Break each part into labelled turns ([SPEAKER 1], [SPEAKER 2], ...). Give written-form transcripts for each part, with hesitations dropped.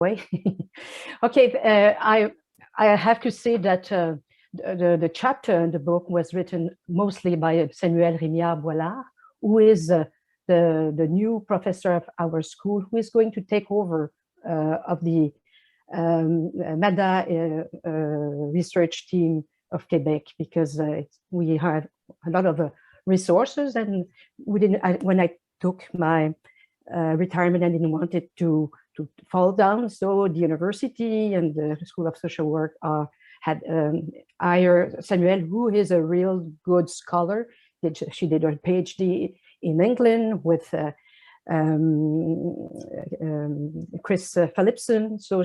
[SPEAKER 1] way. Okay, I have to say that the chapter in the book was written mostly by Samuel Rémiard-Boilard, who is the new professor of our school, who is going to take over of the MADA research team of Quebec, because we had a lot of resources, and we didn't. When I took my retirement, I didn't want it to fall down. So the university and the School of Social Work had hired Samuel, who is a real good scholar. She did her PhD in England with Chris Phillipson. So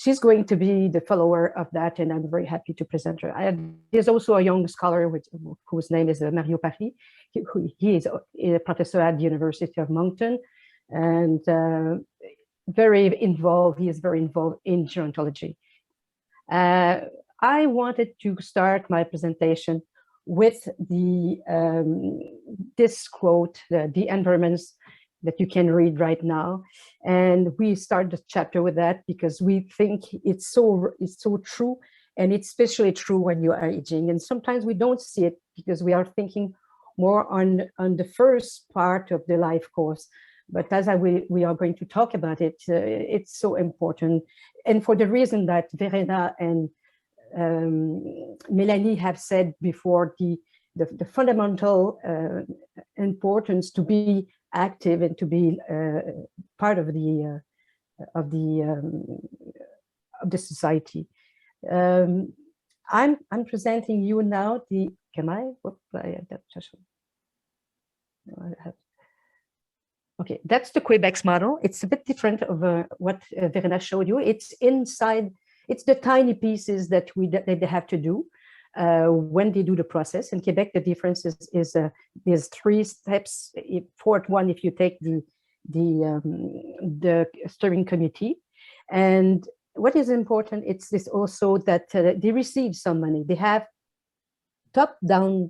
[SPEAKER 1] she's going to be the follower of that, and I'm very happy to present her. There's also a young scholar whose name is Mario Paris. He is a professor at the University of Moncton, and very involved. He is very involved in gerontology. I wanted to start my presentation with this quote, the environments that you can read right now, and we start the chapter with that because we think it's so true, and it's especially true when you are aging. And sometimes we don't see it because we are thinking more on the first part of the life course. But as we are going to talk about it, it's so important, and for the reason that Verena and Melanie have said before, the fundamental importance to be active and to be part of the society. I'm presenting you now the. Can I? Okay, that's the Quebec's model. It's a bit different of what Verena showed you. It's inside. It's the tiny pieces that they have to do when they do the process. In Quebec, the difference is there's 3 steps. Fourth one, if you take the steering committee. And what is important, it's this also that they receive some money. They have top-down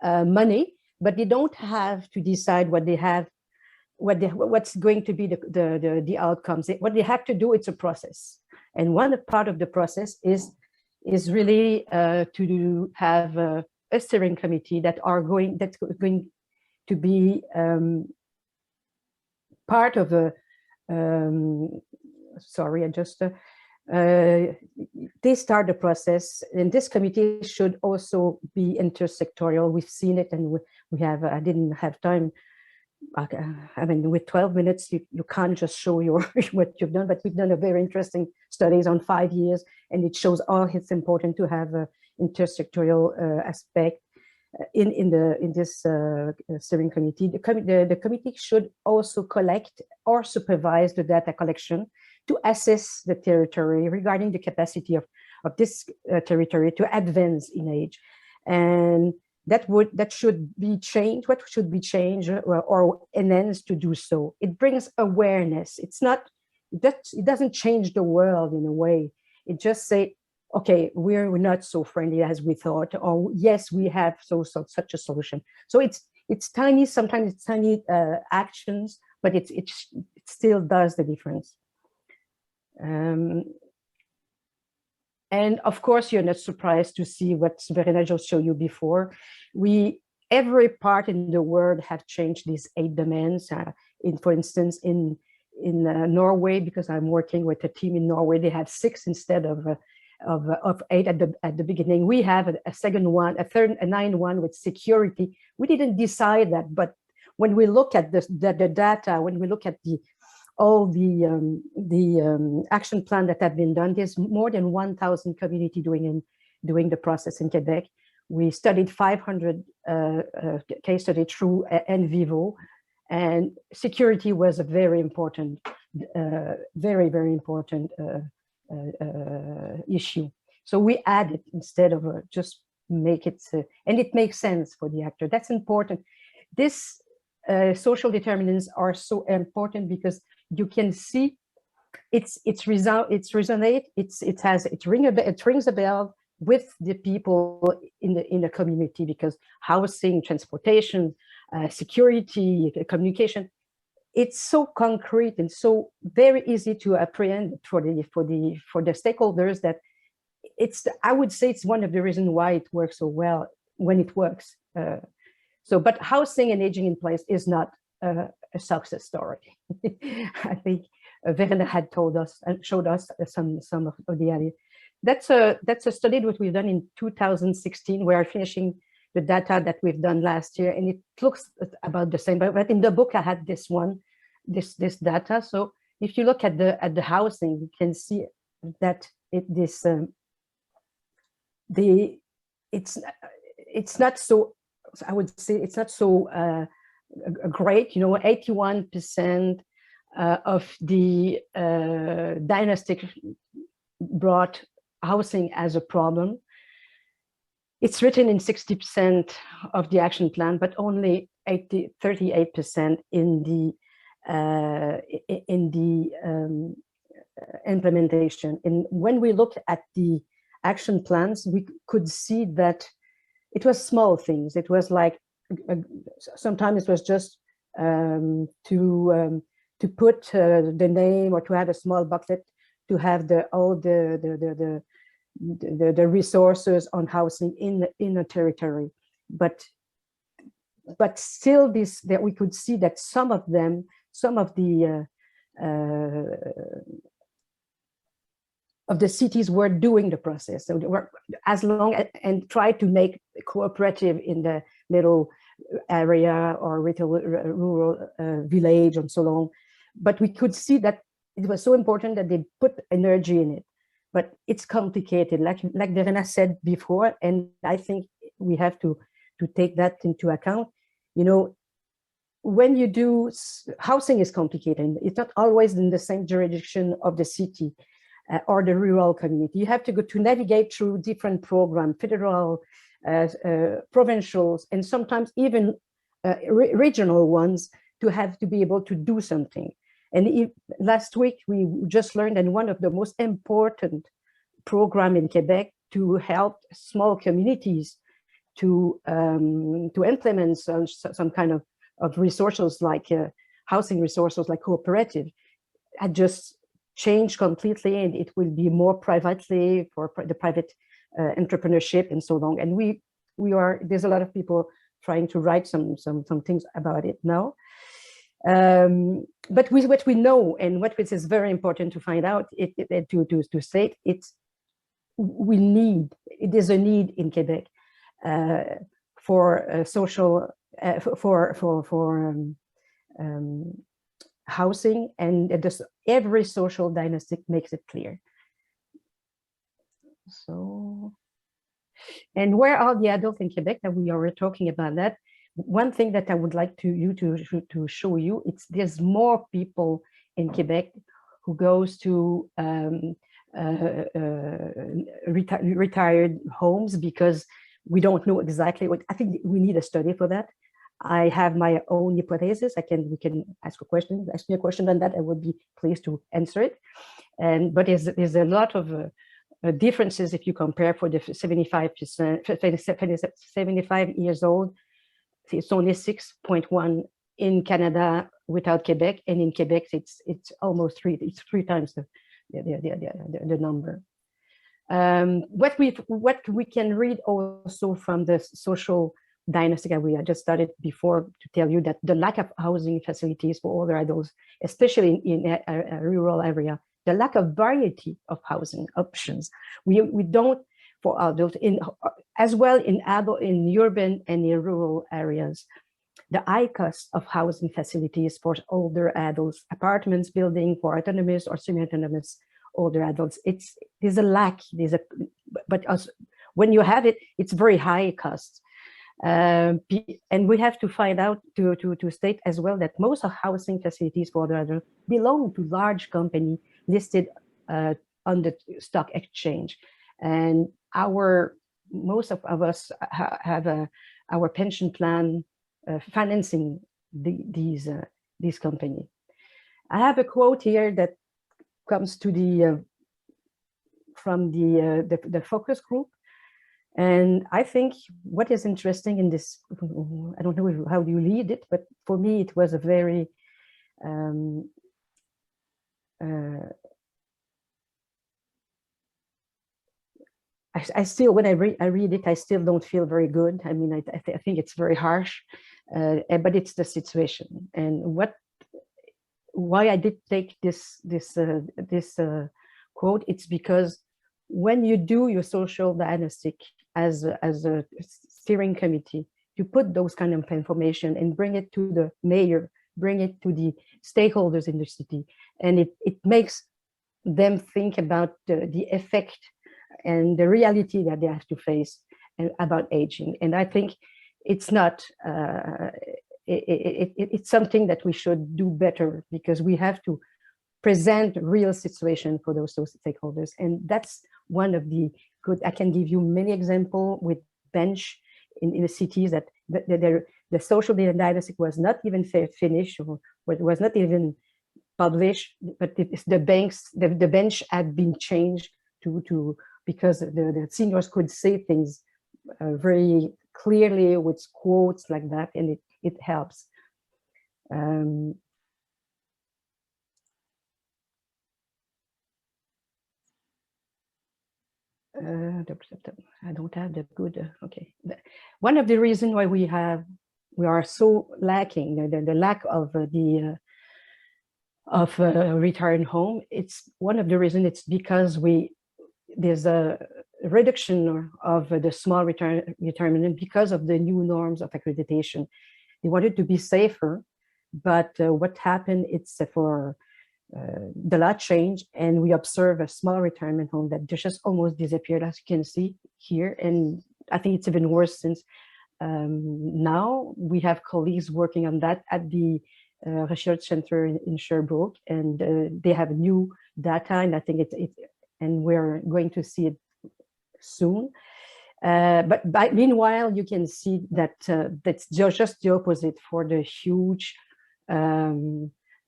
[SPEAKER 1] money, but they don't have to decide what they have, what's going to be the outcomes. What they have to do, it's a process. And one part of the process is really to have a steering committee that's going to be part of a. Sorry, I just. They start the process, and this committee should also be intersectorial. We've seen it, and we have. I didn't have time. I mean, with 12 minutes, you can't just show what you've done, but we've done a very interesting studies on 5 years, and it shows it's important to have an intersectorial aspect in this steering committee. The committee should also collect or supervise the data collection to assess the territory regarding the capacity of this territory to advance in age, and that should be changed. What should be changed or enhanced to do so? It brings awareness. It's not that it doesn't change the world in a way. It just say, okay, we're not so friendly as we thought, or yes, we have such a solution. So it's tiny. Sometimes it's tiny actions, but it still does the difference. And of course, you're not surprised to see what Verena just showed you before. Every part in the world have changed these 8 domains. For instance, in Norway, because I'm working with a team in Norway, they have 6 instead of 8 at the beginning. We have a second one, a 9 one with security. We didn't decide that, but when we look at the data, when we look at all the action plan that have been done, there's more than 1,000 community doing the process in Quebec. We studied 500 case study through NVivo, and security was a very important, very important issue. So we added instead of just make it, and it makes sense for the actor. That's important. This social determinants are so important because you can see it rings a bell with the people in the community, because housing, transportation, security, communication, it's so concrete and so very easy to apprehend for the stakeholders that I would say it's one of the reasons why it works so well when it works. But housing and aging in place is not a success story. I think Verena had told us and showed us some of the idea. That's a study that we've done in 2016. We are finishing the data that we've done last year, and it looks about the same. But in the book, I had this data. So if you look at the housing, you can see that it's not so. I would say it's not so great. 81% of the diagnostic brought housing as a problem. It's written in 60% of the action plan, but only 38% in the implementation. And when we look at the action plans, we could see that it was small things. It was like sometimes it was just to put the name, or to have a small booklet to have all the resources on housing in a territory, but still that we could see that some of the cities were doing the process. So they were and try to make cooperative in the little area or rural village and so on. But we could see that it was so important that they put energy in it. But it's complicated, like Verena said before, and I think we have to take that into account. When you do, housing is complicated. It's not always in the same jurisdiction of the city or the rural community. You have to go to navigate through different programs, federal, provincials, and sometimes even regional ones to be able to do something. And last week, we just learned that one of the most important programs in Quebec to help small communities to implement some kind of resources like housing resources like cooperative had just changed completely, and it will be more privately for the private entrepreneurship and so on. And there's a lot of people trying to write some things about it now. But with what we know, and what is very important to find out, to state, it is a need in Quebec for social housing, and every social diagnostic makes it clear. So, and where are the adults in Quebec? That we are talking about that. One thing that I would like to show you, there's more people in Quebec who goes to retired homes, because we don't know exactly what. I think we need a study for that. I have my own hypothesis. We can ask me a question on that. I would be pleased to answer it. But there's a lot of differences if you compare for the 75 years old. It's only 6.1 in Canada without Quebec, and in Quebec it's almost three times the number. What we can read also from the social diagnostic, I just started before to tell you that the lack of housing facilities for older adults, especially in a rural area, the lack of variety of housing options. We don't, for adults, as well in urban and in rural areas. The high cost of housing facilities for older adults, apartments, building for autonomous or semi-autonomous older adults. There's a lack. But also, when you have it, it's very high cost. And we have to find out to state as well that most of housing facilities for older adults belong to large companies listed on the stock exchange. And most of us have our pension plan financing these companies. I have a quote here that comes to from the focus group, and I think what is interesting in this, I don't know how you read it, but for me it was a very I still, when I read it, I still don't feel very good. I mean, I think it's very harsh, but it's the situation. And why I did take this quote, it's because when you do your social diagnostic as a steering committee, you put those kind of information and bring it to the mayor, bring it to the stakeholders in the city, and it makes them think about the effect and the reality that they have to face and about aging. And I think it's not, it's something that we should do better, because we have to present real situation for those stakeholders. And that's one of the good, I can give you many examples with bench in the cities that the social data diagnostic was not even finished, or it was not even published, but the bench had been changed to because the seniors could say things very clearly with quotes like that, and it helps. I don't have the good, okay. One of the reasons why we are so lacking, the lack of retirement home, it's one of the reasons, it's because there's a reduction of the small retirement because of the new norms of accreditation. They wanted to be safer, but what happened, it's for the law changed, and we observe a small retirement home that just almost disappeared, as you can see here. And I think it's even worse since now we have colleagues working on that at the research center in Sherbrooke, and they have new data, and I think and we're going to see it soon. But meanwhile, you can see that that's just the opposite for the huge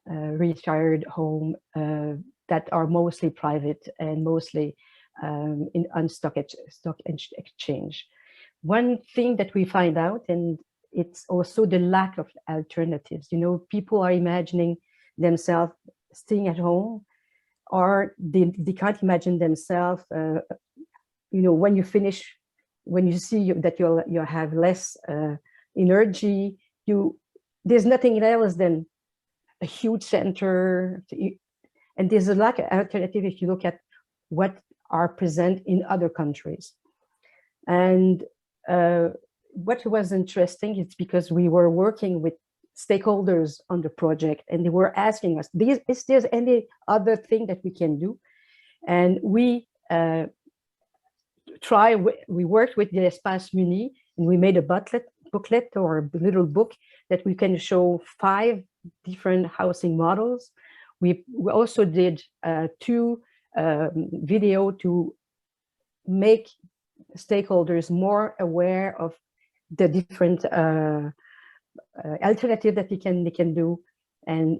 [SPEAKER 1] retired home that are mostly private and mostly on stock exchange. One thing that we find out, and it's also the lack of alternatives. You know, people are imagining themselves staying at home, or they can't imagine themselves, you know, when you finish, when you see that you have less energy, there's nothing else than a huge center, and there's a lack of alternative if you look at what are present in other countries. And what was interesting, it's because we were working with stakeholders on the project, and they were asking us, is there any other thing that we can do? And we worked with the Espace Muni, and we made a booklet or a little book that we can show 5 different housing models. We also did 2 video to make stakeholders more aware of the different alternative that they can do. And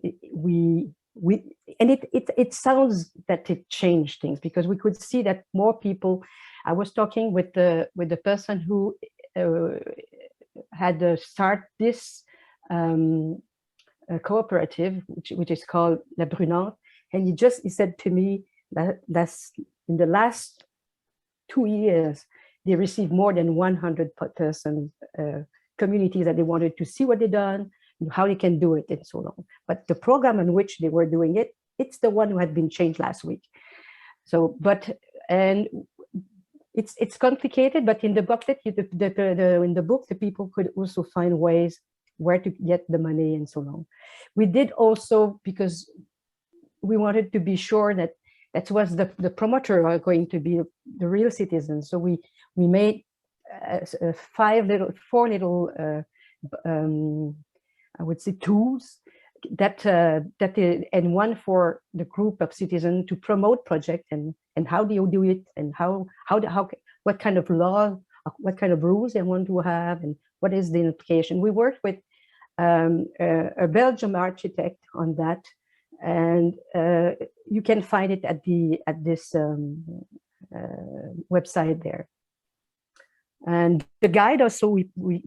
[SPEAKER 1] it sounds that it changed things, because we could see that more people. I was talking with the person who had start this cooperative, which is called La Brunante, and he said to me that's in the last 2 years they received more than 100 person communities that they wanted to see what they done, how they can do it, and so on. But the program in which they were doing it, it's the one who had been changed last week. So, and it's complicated, but in the booklet, in the book, the people could also find ways where to get the money and so on. We did also, because we wanted to be sure that was the promoter are going to be the real citizens. So we made 4 little I would say tools and one for the group of citizens to promote project and how do you do it, and what kind of law, what kind of rules they want to have, and what is the implication. We worked with a Belgian architect on that, and you can find it at this website there. And the guide also, we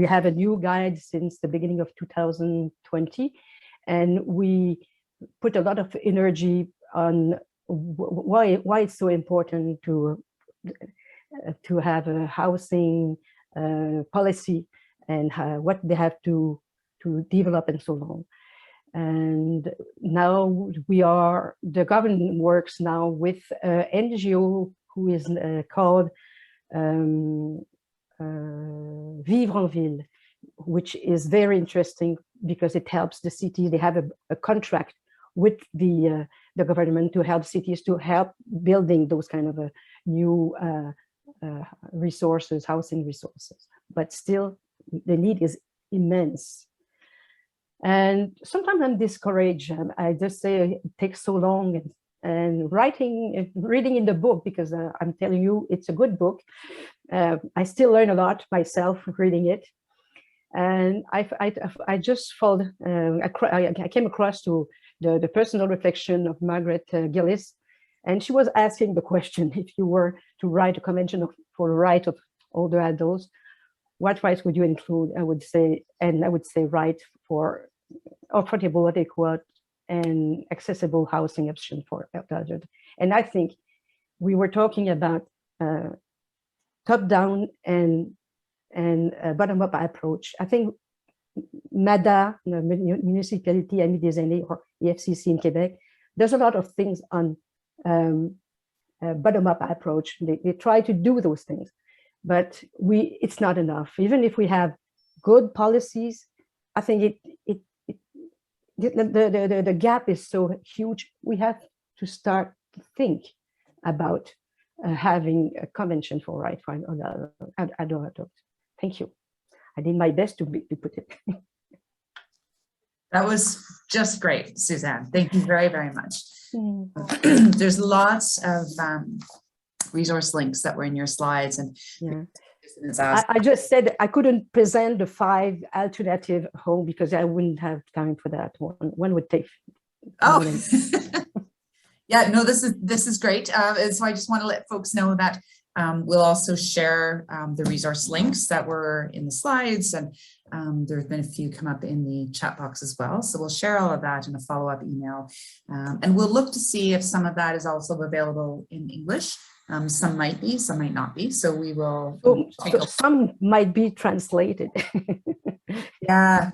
[SPEAKER 1] have a new guide since the beginning of 2020, and we put a lot of energy on why it's so important to have a housing policy and what they have to develop and so on. And now the government works now with an NGO who is called Vivre en Ville, which is very interesting because it helps the city. They have a contract with the government to help cities to help building those kind of new resources, housing resources. But still, the need is immense. And sometimes I'm discouraged. I just say it takes so long, and reading in the book, because I'm telling you, it's a good book. I still learn a lot myself reading it. And I just felt, I came across to the personal reflection of Margaret Gillis, and she was asking the question, if you were to write a convention for the right of older adults, what rights would you include? I would say right for affordable, adequate, and accessible housing option for elderly. And I think we were talking about top-down and bottom-up approach. I think MADA, the Municipalité Amis des Aînés, or EFCC in Quebec, there's a lot of things on bottom-up approach. They try to do those things, but it's not enough. Even if we have good policies, I think the gap is so huge. We have to start to think about having a convention for right for adults. Thank you. I did my best to put it.
[SPEAKER 2] That was just great, Suzanne. Thank you very, very much. There's lots of resource links that were in your slides, and
[SPEAKER 1] yeah. I just said I couldn't present the 5 alternative home because I wouldn't have time for that. One would take.
[SPEAKER 2] Oh, yeah. No, this is great. So I just want to let folks know that we'll also share the resource links that were in the slides, and there have been a few come up in the chat box as well. So we'll share all of that in a follow-up email, and we'll look to see if some of that is also available in English. Some might be, some might not be. So we will.
[SPEAKER 1] Some might be translated.
[SPEAKER 2] Yeah,